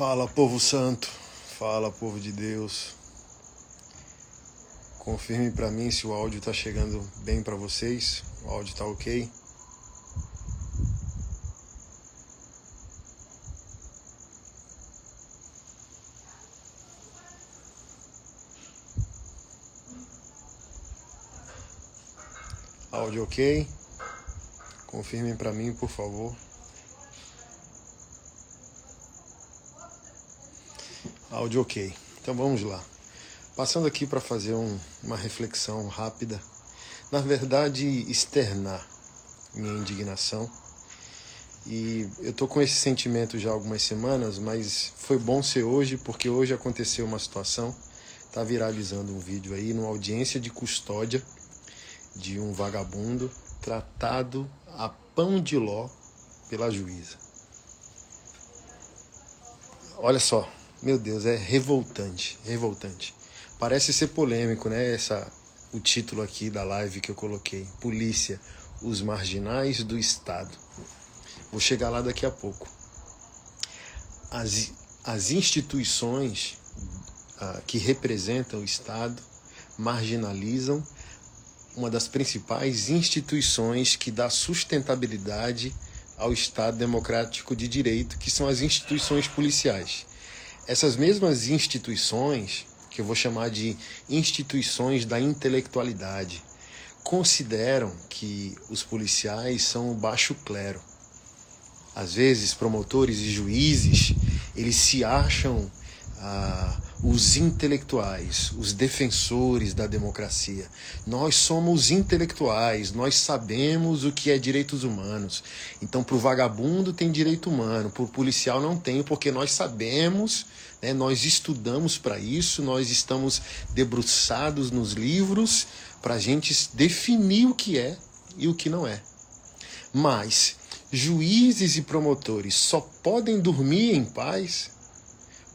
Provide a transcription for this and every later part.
Fala, povo santo. Fala, povo de Deus. Confirme pra mim se o áudio tá chegando bem pra vocês. O áudio tá ok? Áudio ok? Confirmem pra mim, por favor. Áudio ok. Então vamos lá. Passando aqui para fazer uma reflexão rápida. Na verdade, externar minha indignação. E eu tô com esse sentimento já há algumas semanas, mas foi bom ser hoje, porque hoje aconteceu uma situação. Tá viralizando um vídeo aí, numa audiência de custódia de um vagabundo tratado a pão de ló pela juíza. Olha só, meu Deus, é revoltante, revoltante. Parece ser polêmico, né? O título aqui da live que eu coloquei. Polícia, os marginais do Estado. Vou chegar lá daqui a pouco. As instituições que representam o Estado marginalizam uma das principais instituições que dá sustentabilidade ao Estado democrático de direito, que são as instituições policiais. Essas mesmas instituições, que eu vou chamar de instituições da intelectualidade, consideram que os policiais são o baixo clero. Às vezes, promotores e juízes, eles se acham os intelectuais, os defensores da democracia. Nós somos intelectuais, nós sabemos o que é direitos humanos. Então, para o vagabundo tem direito humano, para o policial não tem, porque nós sabemos, né, nós estudamos para isso, nós estamos debruçados nos livros para a gente definir o que é e o que não é. Mas juízes e promotores só podem dormir em paz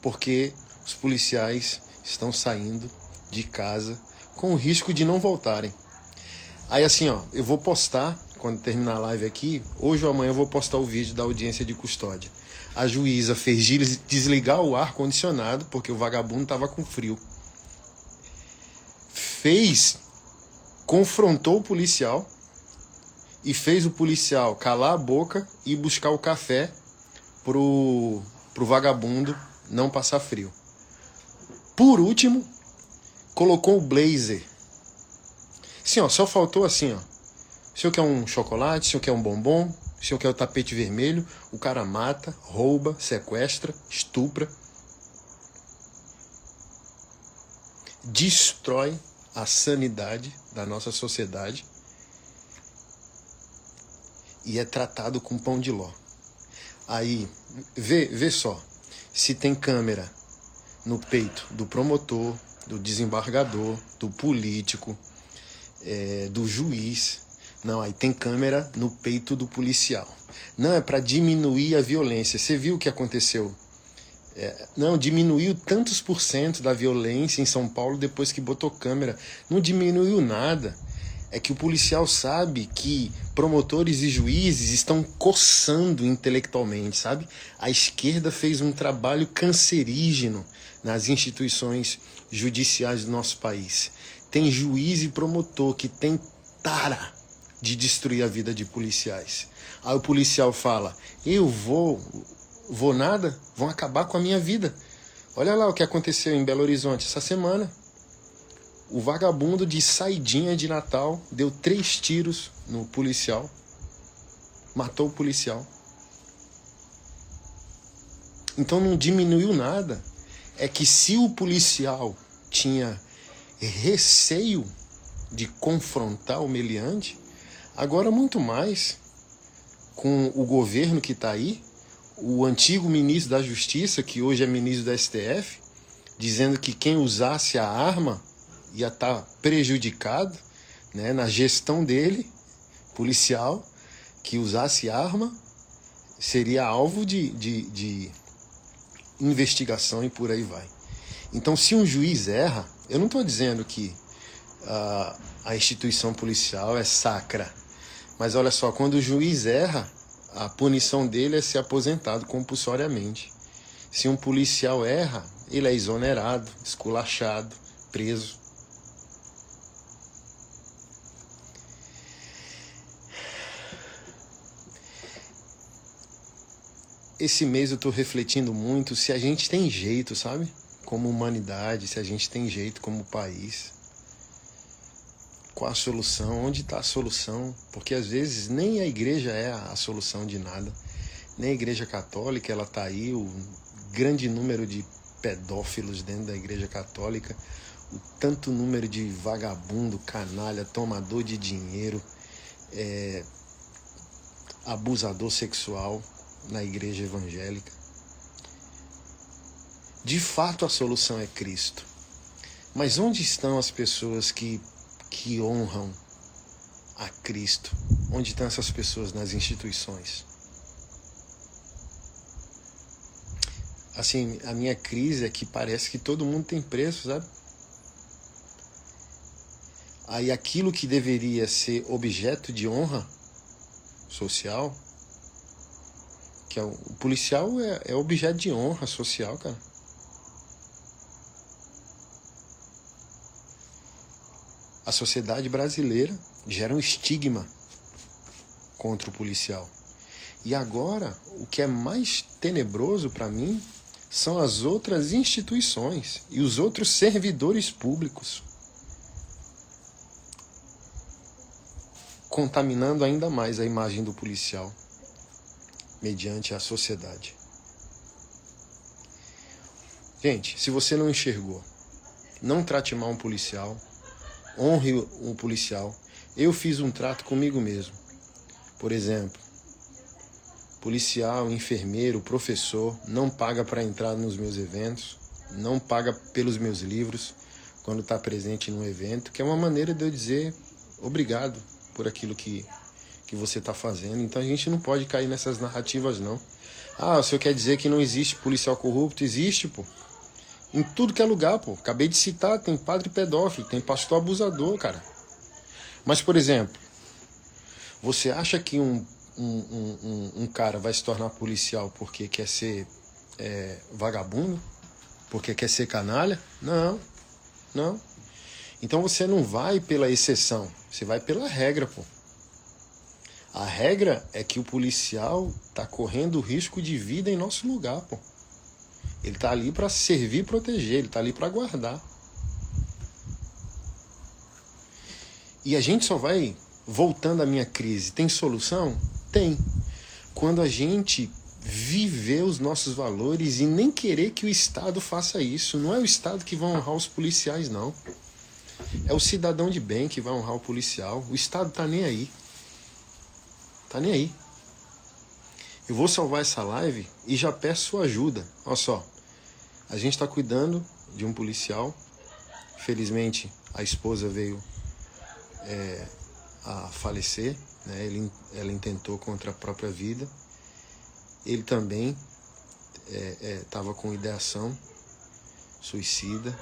porque os policiais estão saindo de casa com o risco de não voltarem. Aí assim, eu vou postar, quando terminar a live aqui, hoje ou amanhã eu vou postar o vídeo da audiência de custódia. A juíza fez desligar o ar-condicionado, porque o vagabundo estava com frio. Confrontou o policial e fez o policial calar a boca e buscar o café pro vagabundo não passar frio. Por último, colocou o blazer. Assim, só faltou assim, o senhor quer um chocolate, o senhor quer um bombom, o senhor quer o tapete vermelho, o cara mata, rouba, sequestra, estupra, destrói a sanidade da nossa sociedade e é tratado com pão de ló. Aí, vê só, se tem câmera no peito do promotor, do desembargador, do político, do juiz. Não, aí tem câmera no peito do policial. Não, é para diminuir a violência. Você viu o que aconteceu? Não, diminuiu tantos % da violência em São Paulo depois que botou câmera. Não diminuiu nada. É que o policial sabe que promotores e juízes estão coçando intelectualmente, sabe? A esquerda fez um trabalho cancerígeno nas instituições judiciais do nosso país. Tem juiz e promotor que tem tara de destruir a vida de policiais. Aí o policial fala, eu vou nada, vão acabar com a minha vida. Olha lá o que aconteceu em Belo Horizonte essa semana. O vagabundo de saidinha de Natal deu 3 tiros no policial, matou o policial. Então não diminuiu nada. É que se o policial tinha receio de confrontar o meliante, agora muito mais com o governo que está aí, o antigo ministro da Justiça, que hoje é ministro da STF, dizendo que quem usasse a arma ia estar prejudicado, né, na gestão dele, policial, que usasse arma, seria alvo de investigação e por aí vai. Então, se um juiz erra, eu não estou dizendo que a instituição policial é sacra, mas olha só, quando o juiz erra, a punição dele é ser aposentado compulsoriamente. Se um policial erra, ele é exonerado, esculachado, preso. Esse mês eu estou refletindo muito se a gente tem jeito, sabe? Como humanidade, se a gente tem jeito como país. Qual a solução? Onde está a solução? Porque às vezes nem a igreja é a solução de nada. Nem a igreja católica, ela está aí, o grande número de pedófilos dentro da igreja católica, o tanto número de vagabundo, canalha, tomador de dinheiro, abusador sexual na igreja evangélica. De fato a solução é Cristo. Mas onde estão as pessoas que honram a Cristo? Onde estão essas pessoas nas instituições? Assim, a minha crise é que parece que todo mundo tem preço, sabe? Aí aquilo que deveria ser objeto de honra social, que é o policial é objeto de honra social, cara. A sociedade brasileira gera um estigma contra o policial. E agora, o que é mais tenebroso para mim são as outras instituições e os outros servidores públicos, contaminando ainda mais a imagem do policial mediante a sociedade. Gente, se você não enxergou, não trate mal um policial, honre um policial. Eu fiz um trato comigo mesmo. Por exemplo, policial, enfermeiro, professor, não paga para entrar nos meus eventos, não paga pelos meus livros quando está presente num evento, que é uma maneira de eu dizer obrigado por aquilo que você está fazendo. Então a gente não pode cair nessas narrativas, não. Ah, o senhor quer dizer que não existe policial corrupto? Existe, pô. Em tudo que é lugar, pô. Acabei de citar, tem padre pedófilo, tem pastor abusador, cara. Mas, por exemplo, você acha que um cara vai se tornar policial porque quer ser vagabundo? Porque quer ser canalha? Não, não. Então você não vai pela exceção, você vai pela regra, pô. A regra é que o policial tá correndo risco de vida em nosso lugar, pô. Ele tá ali para servir e proteger, ele tá ali para guardar. E a gente só vai, voltando à minha crise, tem solução? Tem. Quando a gente viver os nossos valores e nem querer que o Estado faça isso. Não é o Estado que vai honrar os policiais, não. É o cidadão de bem que vai honrar o policial. O Estado tá nem aí. Tá nem aí. Eu vou salvar essa live e já peço sua ajuda. Olha só. A gente está cuidando de um policial. Felizmente, a esposa veio a falecer, né? Ela intentou contra a própria vida. Ele também estava com ideação suicida.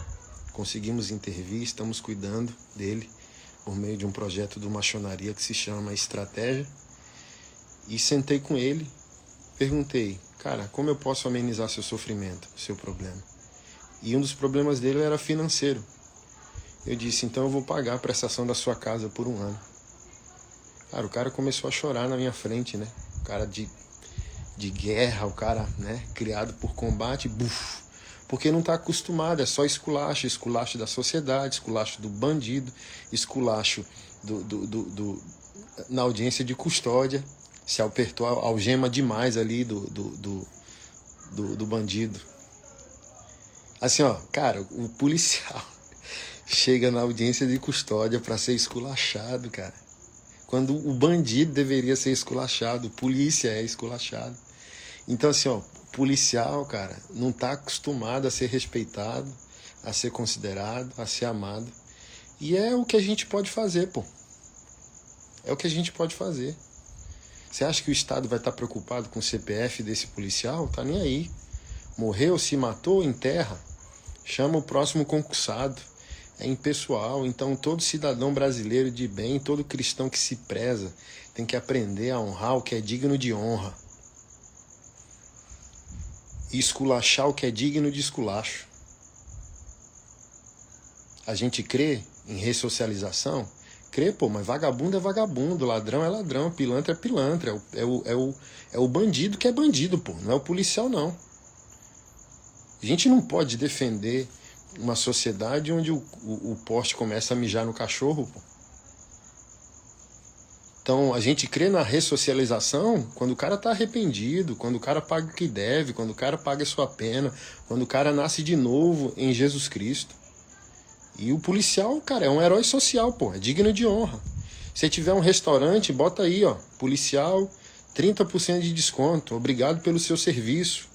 Conseguimos intervir, estamos cuidando dele por meio de um projeto do Maçonaria que se chama Estratégia. E sentei com ele, perguntei, cara, como eu posso amenizar seu sofrimento, seu problema? E um dos problemas dele era financeiro. Eu disse, então eu vou pagar a prestação da sua casa por 1 ano. Cara, o cara começou a chorar na minha frente, né? O cara de guerra, o cara, né, criado por combate, buf, porque não está acostumado, é só esculacho, esculacho da sociedade, esculacho do bandido, esculacho na audiência de custódia, se apertou a algema demais ali do bandido. Assim, ó, cara, o policial chega na audiência de custódia para ser esculachado, cara. Quando o bandido deveria ser esculachado, polícia é esculachado. Então, assim, ó, policial, cara, não tá acostumado a ser respeitado, a ser considerado, a ser amado. E é o que a gente pode fazer, pô. É o que a gente pode fazer. Você acha que o Estado vai estar preocupado com o CPF desse policial? Tá nem aí. Morreu, se matou, enterra. Chama o próximo concursado. É impessoal. Então todo cidadão brasileiro de bem, todo cristão que se preza, tem que aprender a honrar o que é digno de honra. e esculachar o que é digno de esculacho. A gente crê em ressocialização? Crê, pô, mas vagabundo é vagabundo, ladrão é ladrão, pilantra é pilantra, é o bandido que é bandido, pô, não é o policial, não. A gente não pode defender uma sociedade onde o poste começa a mijar no cachorro, pô. Então, a gente crê na ressocialização quando o cara tá arrependido, quando o cara paga o que deve, quando o cara paga a sua pena, quando o cara nasce de novo em Jesus Cristo. E o policial, cara, é um herói social, pô, é digno de honra. Se tiver um restaurante, bota aí, ó, policial, 30% de desconto, obrigado pelo seu serviço.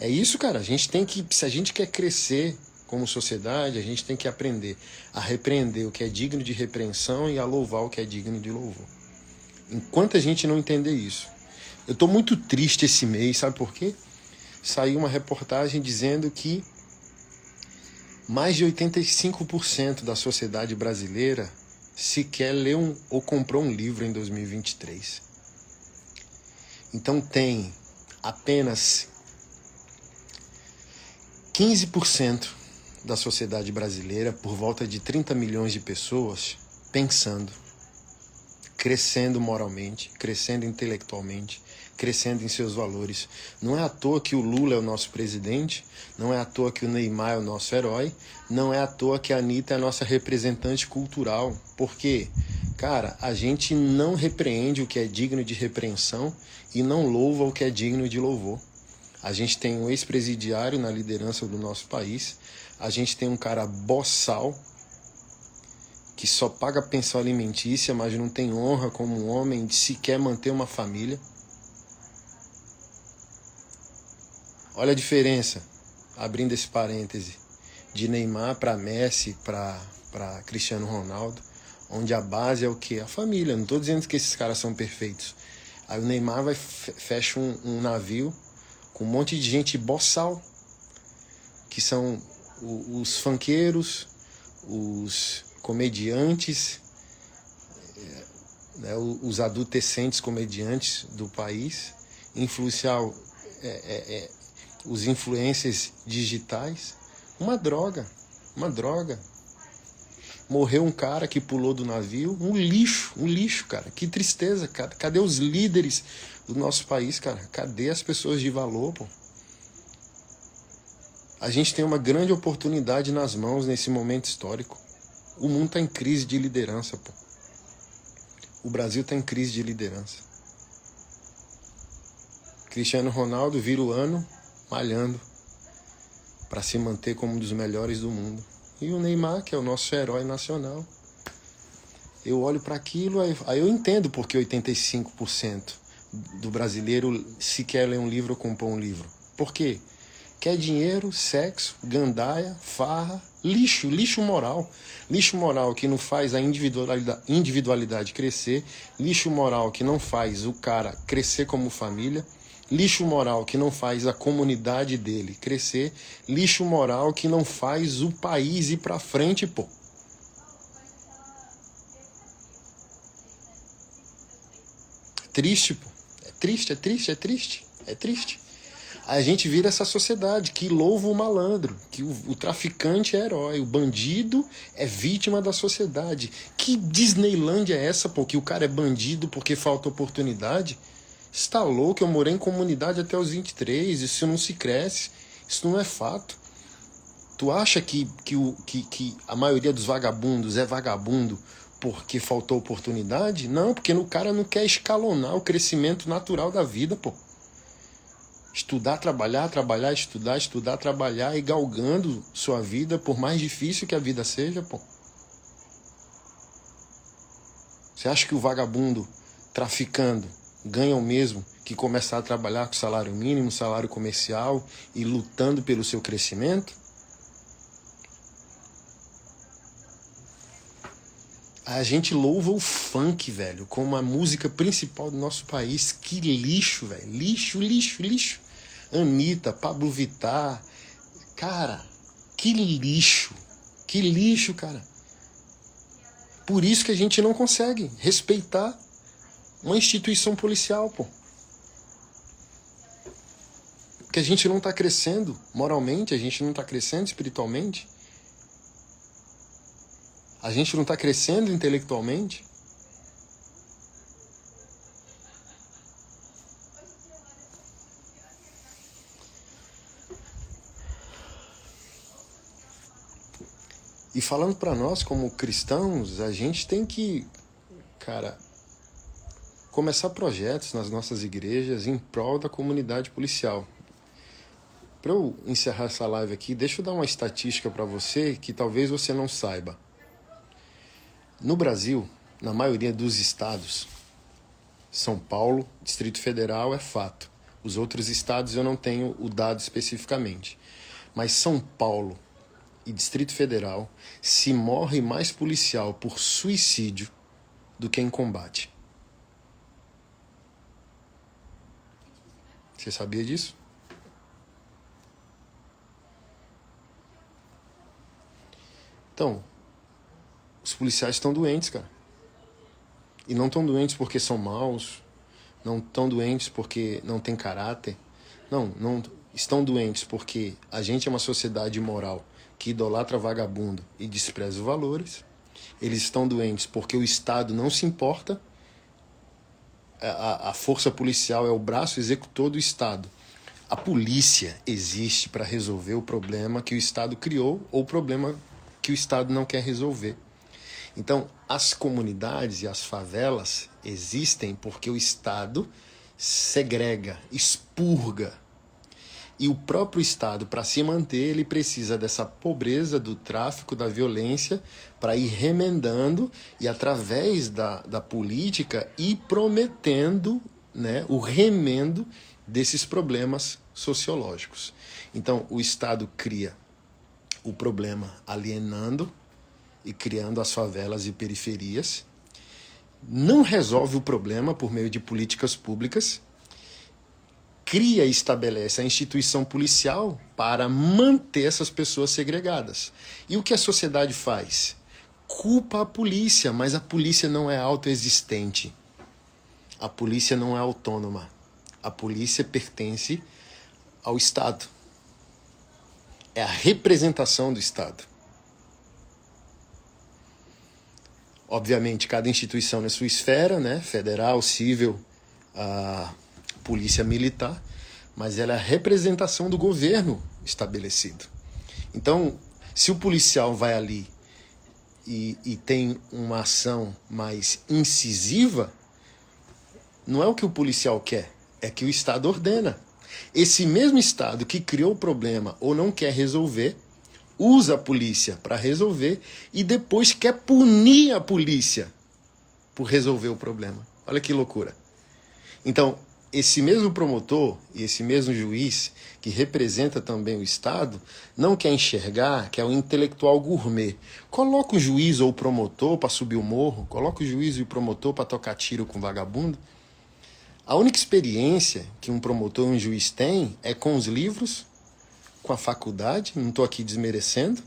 É isso, cara, a gente tem que, se a gente quer crescer como sociedade, a gente tem que aprender a repreender o que é digno de repreensão e a louvar o que é digno de louvor. Enquanto a gente não entender isso. Eu tô muito triste esse mês, sabe por quê? Saiu uma reportagem dizendo que mais de 85% da sociedade brasileira sequer leu ou comprou um livro em 2023. Então tem apenas 15% da sociedade brasileira, por volta de 30 milhões de pessoas, pensando, crescendo moralmente, crescendo intelectualmente, crescendo em seus valores. Não é à toa que o Lula é o nosso presidente, não é à toa que o Neymar é o nosso herói, não é à toa que a Anitta é a nossa representante cultural. Porque, cara, a gente não repreende o que é digno de repreensão e não louva o que é digno de louvor. A gente tem um ex-presidiário na liderança do nosso país, a gente tem um cara boçal, que só paga pensão alimentícia, mas não tem honra como um homem de sequer manter uma família. Olha a diferença, abrindo esse parêntese, de Neymar para Messi, para Cristiano Ronaldo, onde a base é o quê? A família. Não estou dizendo que esses caras são perfeitos. Aí o Neymar fecha um navio com um monte de gente boçal, que são os funkeiros, os comediantes, né, os adolescentes comediantes do país, influenciar os influencers digitais. Uma droga. Morreu um cara que pulou do navio, um lixo, cara. Que tristeza, cara. Cadê os líderes do nosso país, cara? Cadê as pessoas de valor, pô? A gente tem uma grande oportunidade nas mãos nesse momento histórico. O mundo está em crise de liderança, pô. O Brasil está em crise de liderança. Cristiano Ronaldo vira o ano malhando para se manter como um dos melhores do mundo. E o Neymar, que é o nosso herói nacional. Eu olho para aquilo, aí eu entendo porque 85% do brasileiro sequer lê um livro ou comprou um livro. Por quê? Quer dinheiro, sexo, gandaia, farra, lixo moral. Lixo moral que não faz a individualidade crescer, lixo moral que não faz o cara crescer como família, lixo moral que não faz a comunidade dele crescer, lixo moral que não faz o país ir pra frente, pô. Triste, pô. É triste. A gente vira essa sociedade que louva o malandro, que o traficante é herói, o bandido é vítima da sociedade. Que Disneylândia é essa, pô? Que o cara é bandido porque falta oportunidade? Você tá louco? Eu morei em comunidade até os 23, isso não se cresce, isso não é fato. Tu acha que a maioria dos vagabundos é vagabundo porque faltou oportunidade? Não, porque o cara não quer escalonar o crescimento natural da vida, pô. Estudar, trabalhar, estudar, trabalhar e galgando sua vida, por mais difícil que a vida seja, pô. Você acha que o vagabundo traficando ganha o mesmo que começar a trabalhar com salário mínimo, salário comercial e lutando pelo seu crescimento? A gente louva o funk, velho, como a música principal do nosso país. Que lixo, velho. Lixo. Anitta, Pablo Vittar. Cara, que lixo. Que lixo, cara. Por isso que a gente não consegue respeitar uma instituição policial, pô. Porque Porque a gente não está crescendo moralmente, a gente não está crescendo espiritualmente, a gente não está crescendo intelectualmente. E falando para nós como cristãos, a gente tem que, cara, começar projetos nas nossas igrejas em prol da comunidade policial. Para eu encerrar essa live aqui, deixa eu dar uma estatística para você que talvez você não saiba. No Brasil, na maioria dos estados, São Paulo, Distrito Federal é fato. Os outros estados eu não tenho o dado especificamente. Mas São Paulo e Distrito Federal se morre mais policial por suicídio do que em combate. Você sabia disso? Então, os policiais estão doentes, cara. E não estão doentes porque são maus, não estão doentes porque não têm caráter. Não estão doentes porque a gente é uma sociedade imoral que idolatra vagabundo e despreza os valores. Eles estão doentes porque o Estado não se importa. A força policial é o braço executor do Estado. A polícia existe para resolver o problema que o Estado criou ou o problema que o Estado não quer resolver. Então, as comunidades e as favelas existem porque o Estado segrega, expurga. E o próprio Estado, para se manter, ele precisa dessa pobreza, do tráfico, da violência, para ir remendando e, através da política, ir prometendo, né, o remendo desses problemas sociológicos. Então, o Estado cria o problema alienando e criando as favelas e periferias, não resolve o problema por meio de políticas públicas, cria e estabelece a instituição policial para manter essas pessoas segregadas. E o que a sociedade faz? Culpa a polícia, mas a polícia não é autoexistente. A polícia não é autônoma. A polícia pertence ao Estado. É a representação do Estado. Obviamente, cada instituição na sua esfera, né? Federal, civil, polícia militar, mas ela é a representação do governo estabelecido. Então, se o policial vai ali e tem uma ação mais incisiva, não é o que o policial quer, é que o Estado ordena. Esse mesmo Estado que criou o problema ou não quer resolver, usa a polícia para resolver e depois quer punir a polícia por resolver o problema. Olha que loucura. Então, esse mesmo promotor e esse mesmo juiz, que representa também o Estado, não quer enxergar que é um intelectual gourmet. Coloca o juiz ou o promotor para subir o morro, coloca o juiz e o promotor para tocar tiro com vagabundo. A única experiência que um promotor e um juiz têm é com os livros, com a faculdade, não estou aqui desmerecendo,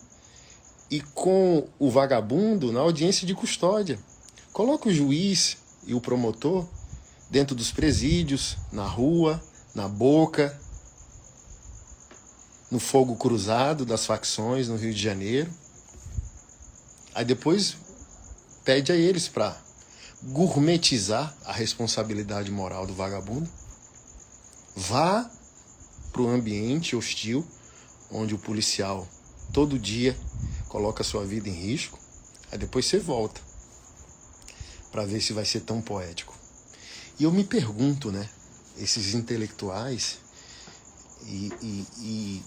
e com o vagabundo na audiência de custódia. Coloca o juiz e o promotor dentro dos presídios, na rua, na boca, no fogo cruzado das facções no Rio de Janeiro. Aí depois pede a eles para gourmetizar a responsabilidade moral do vagabundo. Vá para o ambiente hostil, onde o policial todo dia coloca a sua vida em risco. Aí depois você volta para ver se vai ser tão poético. E eu me pergunto, né, esses intelectuais e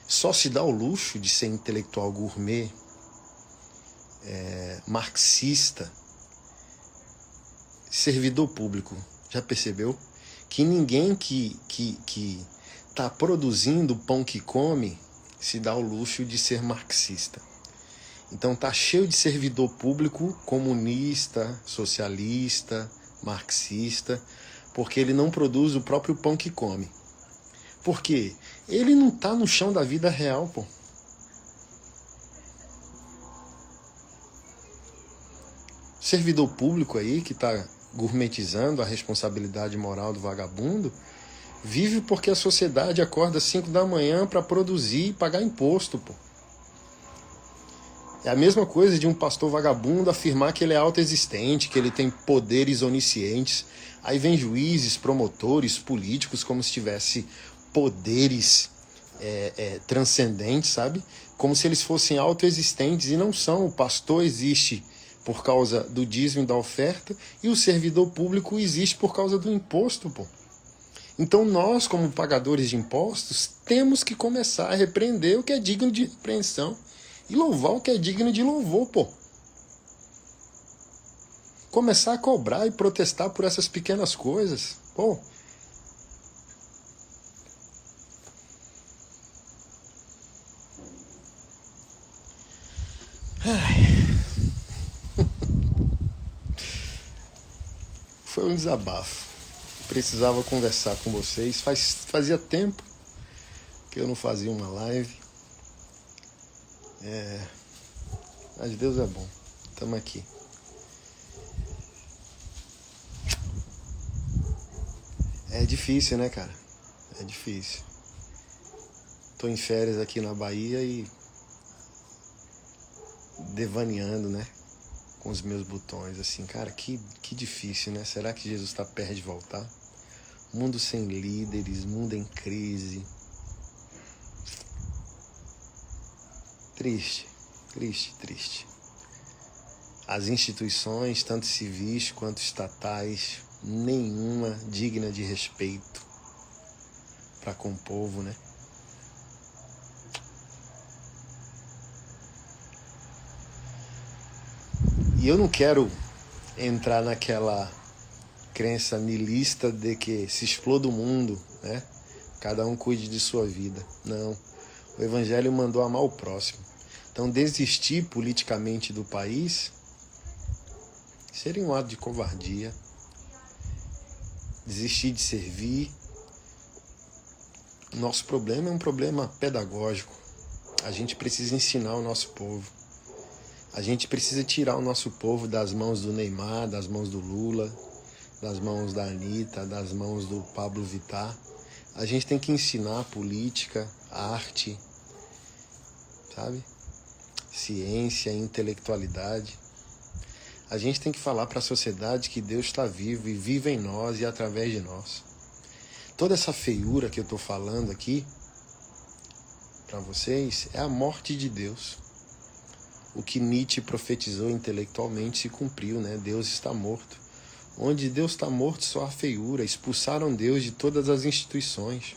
só se dá o luxo de ser intelectual gourmet, marxista, servidor público. Já percebeu que ninguém que está produzindo o pão que come se dá o luxo de ser marxista? Então tá cheio de servidor público comunista, socialista, marxista, porque ele não produz o próprio pão que come. Por quê? Ele não tá no chão da vida real, pô. Servidor público aí que tá gourmetizando a responsabilidade moral do vagabundo, Vive porque a sociedade acorda às 5 da manhã para produzir e pagar imposto, pô. É a mesma coisa de um pastor vagabundo afirmar que ele é autoexistente, que ele tem poderes oniscientes. Aí vem juízes, promotores, políticos, como se tivesse poderes transcendentes, sabe? Como se eles fossem autoexistentes, e não são. O pastor existe por causa do dízimo e da oferta, e o servidor público existe por causa do imposto, pô. Então nós, como pagadores de impostos, temos que começar a repreender o que é digno de repreensão e louvar o que é digno de louvor, pô. Começar a cobrar e protestar por essas pequenas coisas, pô. Foi um desabafo. Precisava conversar com vocês. Fazia tempo que eu não fazia uma live. Mas Deus é bom. Estamos aqui. É difícil, né, cara? É difícil. Tô em férias aqui na Bahia e devaneando, né? Com os meus botões, assim. Cara, que difícil, né? Será que Jesus está perto de voltar? Mundo sem líderes, mundo em crise. Triste, triste, triste. As instituições, tanto civis quanto estatais, nenhuma digna de respeito para com o povo, né? E eu não quero entrar naquela crença niilista de que se exploda o mundo, né? Cada um cuide de sua vida. Não. O Evangelho mandou amar o próximo. Então, desistir politicamente do país seria um ato de covardia. Desistir de servir. Nosso problema é um problema pedagógico. A gente precisa ensinar o nosso povo. A gente precisa tirar o nosso povo das mãos do Neymar, das mãos do Lula, das mãos da Anitta, das mãos do Pablo Vittar. A gente tem que ensinar política, arte, sabe? Ciência, intelectualidade. A gente tem que falar para a sociedade que Deus está vivo e vive em nós e através de nós. Toda essa feiura que eu estou falando aqui para vocês é a morte de Deus. O que Nietzsche profetizou intelectualmente se cumpriu, né? Deus está morto. Onde Deus está morto só há feiura. Expulsaram Deus de todas as instituições.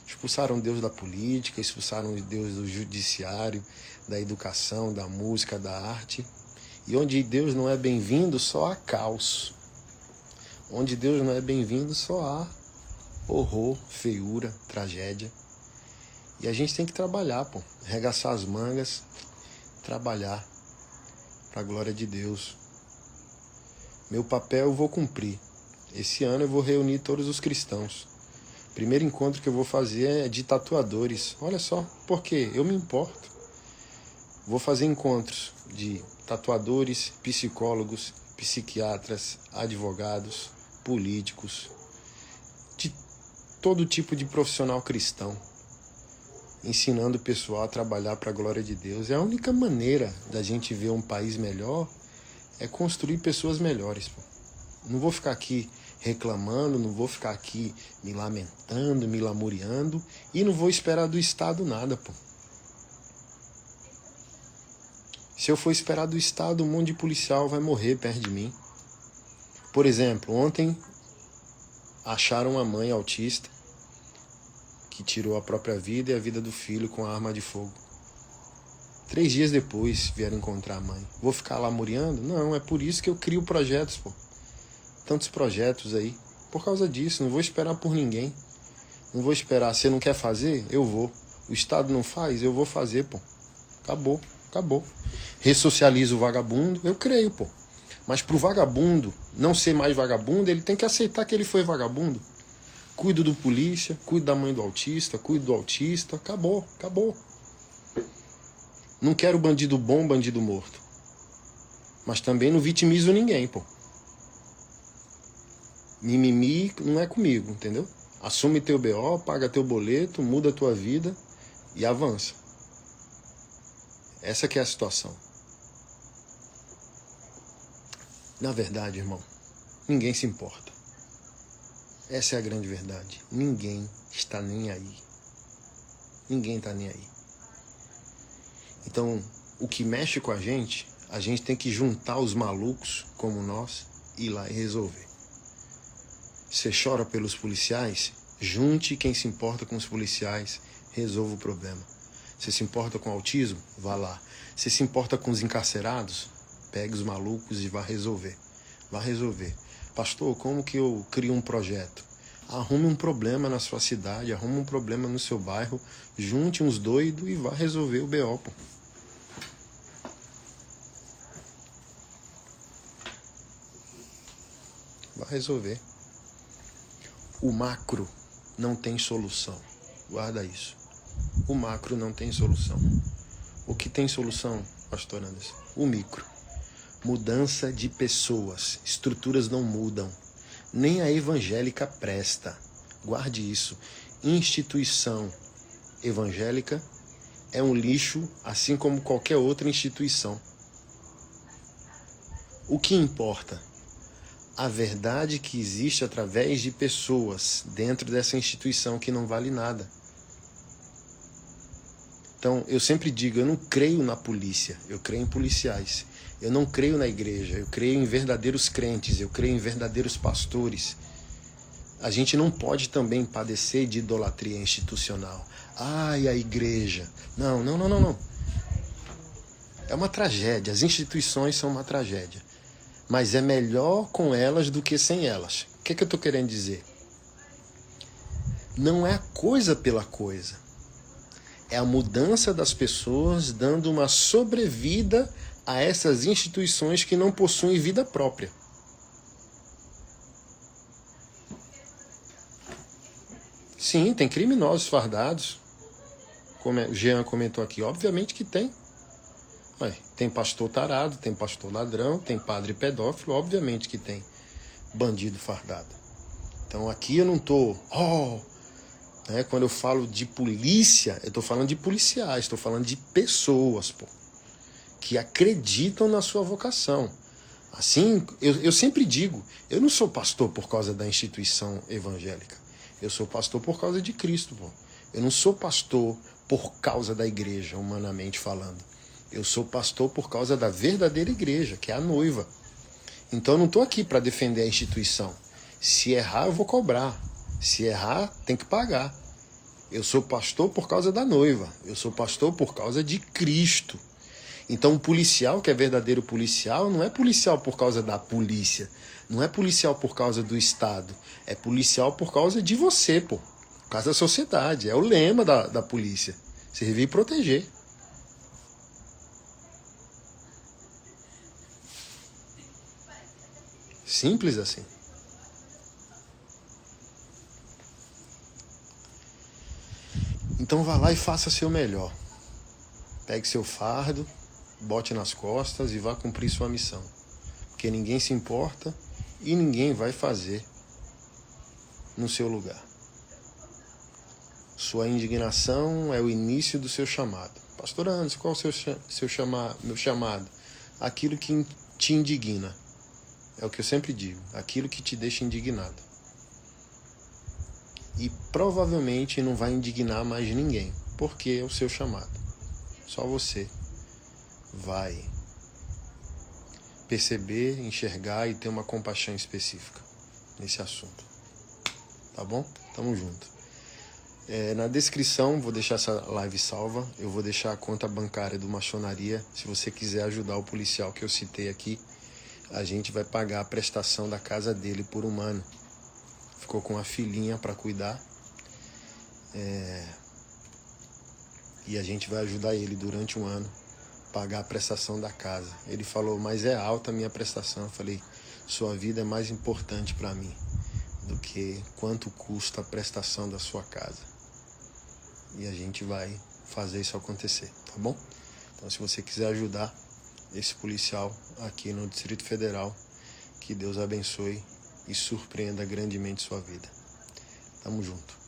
Expulsaram Deus da política, expulsaram Deus do judiciário, da educação, da música, da arte. E onde Deus não é bem-vindo, só há caos. Onde Deus não é bem-vindo, só há horror, feiura, tragédia. E a gente tem que trabalhar, pô. Arregaçar as mangas, trabalhar para a glória de Deus. Meu papel eu vou cumprir. Esse ano eu vou reunir todos os cristãos. O primeiro encontro que eu vou fazer é de tatuadores. Olha só, porque eu me importo. Vou fazer encontros de tatuadores, psicólogos, psiquiatras, advogados, políticos, de todo tipo de profissional cristão, ensinando o pessoal a trabalhar para a glória de Deus. É a única maneira da gente ver um país melhor é construir pessoas melhores. Pô. Não vou ficar aqui reclamando, não vou ficar aqui me lamentando, me lamuriando e não vou esperar do Estado nada, pô. Se eu for esperar do Estado, um monte de policial vai morrer perto de mim. Por exemplo, ontem acharam uma mãe autista que tirou a própria vida e a vida do filho com a arma de fogo. 3 dias depois vieram encontrar a mãe. Vou ficar lá muriando? Não, é por isso que eu crio projetos, pô. Tantos projetos aí. Por causa disso, não vou esperar por ninguém. Não vou esperar. Você não quer fazer? Eu vou. O Estado não faz? Eu vou fazer, pô. Acabou, acabou. Ressocializo o vagabundo? Eu creio, pô. Mas pro vagabundo não ser mais vagabundo, ele tem que aceitar que ele foi vagabundo. Cuido do polícia, cuido da mãe do autista, cuido do autista. Acabou, acabou. Não quero bandido bom, bandido morto. Mas também não vitimizo ninguém, pô. Mimimi não é comigo, entendeu? Assume teu BO, paga teu boleto, muda a tua vida e avança. Essa que é a situação. Na verdade, irmão, ninguém se importa. Essa é a grande verdade. Ninguém está nem aí. Ninguém está nem aí. Então, o que mexe com a gente tem que juntar os malucos como nós e ir lá e resolver. Você chora pelos policiais? Junte quem se importa com os policiais, resolva o problema. Você se importa com o autismo? Vá lá. Você se importa com os encarcerados? Pegue os malucos e vá resolver. Vá resolver. Pastor, como que eu crio um projeto? Arrume um problema na sua cidade, arrume um problema no seu bairro, junte uns doidos e vá resolver o BO, pô. Vá resolver. O macro não tem solução. Guarda isso. O macro não tem solução. O que tem solução, pastor Anderson? O micro. Mudança de pessoas. Estruturas não mudam. Nem a evangélica presta. Guarde isso. Instituição evangélica é um lixo, assim como qualquer outra instituição. O que importa? A verdade que existe através de pessoas dentro dessa instituição que não vale nada. Então, eu sempre digo, eu não creio na polícia, eu creio em policiais. Eu não creio na igreja, eu creio em verdadeiros crentes, eu creio em verdadeiros pastores. A gente não pode também padecer de idolatria institucional. Ai, a igreja. Não. É uma tragédia, as instituições são uma tragédia. Mas é melhor com elas do que sem elas. O que eu estou querendo dizer? Não é a coisa pela coisa. É a mudança das pessoas dando uma sobrevida a essas instituições que não possuem vida própria. Sim, tem criminosos fardados. Como o Jean comentou aqui, obviamente que tem. Tem pastor tarado, tem pastor ladrão, tem padre pedófilo, obviamente que tem bandido fardado. Então aqui eu não estou... quando eu falo de polícia, eu estou falando de policiais, estou falando de pessoas, que acreditam na sua vocação. Assim, eu sempre digo, eu não sou pastor por causa da instituição evangélica. Eu sou pastor por causa de Cristo, Eu não sou pastor por causa da igreja, humanamente falando. Eu sou pastor por causa da verdadeira igreja, que é a noiva. Então eu não estou aqui para defender a instituição. Se errar, eu vou cobrar. Se errar, tem que pagar. Eu sou pastor por causa da noiva. Eu sou pastor por causa de Cristo. Então o policial, que é verdadeiro policial, não é policial por causa da polícia. Não é policial por causa do Estado. É policial por causa de você, por causa da sociedade. É o lema da polícia. Servir e proteger. Simples assim. Então vá lá e faça seu melhor. Pegue seu fardo, bote nas costas e vá cumprir sua missão. Porque ninguém se importa e ninguém vai fazer no seu lugar. Sua indignação é o início do seu chamado. Pastor Anderson, qual é o meu chamado? Aquilo que te indigna. É o que eu sempre digo, aquilo que te deixa indignado. E provavelmente não vai indignar mais ninguém, porque é o seu chamado. Só você vai perceber, enxergar e ter uma compaixão específica nesse assunto. Tá bom? Tamo junto. Na descrição, vou deixar essa live salva, eu vou deixar a conta bancária do Maçonaria, se você quiser ajudar o policial que eu citei aqui. A gente vai pagar a prestação da casa dele por um ano. Ficou com uma filhinha para cuidar. E a gente vai ajudar ele durante um ano, pagar a prestação da casa. Ele falou, mas é alta a minha prestação. Eu falei, sua vida é mais importante para mim do que quanto custa a prestação da sua casa. E a gente vai fazer isso acontecer, tá bom? Então, se você quiser ajudar esse policial aqui no Distrito Federal, que Deus abençoe e surpreenda grandemente sua vida. Tamo junto.